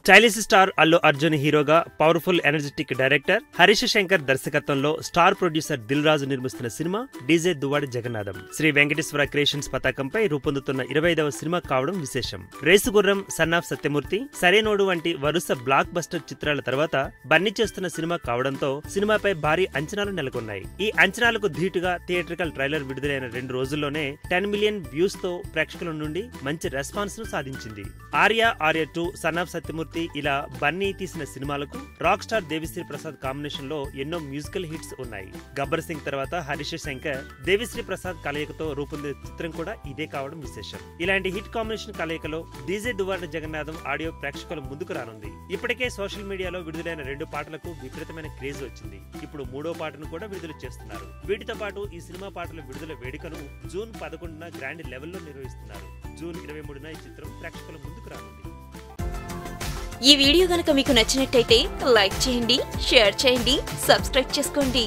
Stylish star Allu Arjun హీరోగా powerful energetic director Harish Shankar దర్శకత్వంలో star producer Dil Raju నిర్మిస్తున్న cinema DJ Duvvada Jagannadham. Sri Venkateswara creations పతాకంపై రూపొందుతున్న 25వ సినిమా కావడం విశేషం. రేసుగుర్రం, సన్ ఆఫ్ సత్యమూర్తి, సరైనోడు వంటి వరుస బ్లాక్ బస్టర్ చిత్రాల తర్వాత బన్నీ చేస్తున్న సినిమా కావడంతో సినిమాపై భారీ అంచనాలు నెలకొన్నాయి. ఈ అంచనాలకు ధీటుగా థియేట్రికల్ ట్రైలర్ విడుదలైన 2 రోజుల్లోనే 10 మిలియన్ వ్యూస్ తో ప్రేక్షకుల నుండి మంచి రెస్పాన్స్ ను సాధించింది. ఆర్య 2, సన్ ఆఫ్ సత్యమూర్తి ఇలా బన్నీ తీసిన సినిమాలకు rock star Devi Sri Prasad combination లో ఎన్నో మ్యూజికల్ హిట్స్ ఉన్నాయి. గబ్బర్ సింగ్ తర్వాత హరీష్ శంకర్, దేవిశ్రీ ప్రసాద్ కలయికతో రూపొందిన చిత్రం కూడా ఇదే కావడం విశేషం. ఇలాంటి హిట్ కాంబినేషన్ కలయికలో డీజే దువ్వాడి జగన్నాథం ఆడియో ప్రేక్షకుల ముందుకు రానుంది. ఇప్పటికే సోషల్ మీడియాలో విడుదలైన 2 పాటలకు విపరీతమైన క్రేజ్ వచ్చింది. ఇప్పుడు 3వ పాటను కూడా విడుదల చేస్తున్నారు. వీటితో పాటు ఈ సినిమా పాటల విడుదల వేడుకను జూన్ 11న గ్రాండ్ లెవెల్లో నిర్వహిస్తున్నారు. జూన్ 23న ఈ చిత్రం ప్రేక్షకుల ముందుకు రానుంది. ఈ వీడియో గనుక మీకు నచ్చినట్టయితే లైక్ చేయండి, షేర్ చేయండి, సబ్స్క్రైబ్ చేసుకోండి.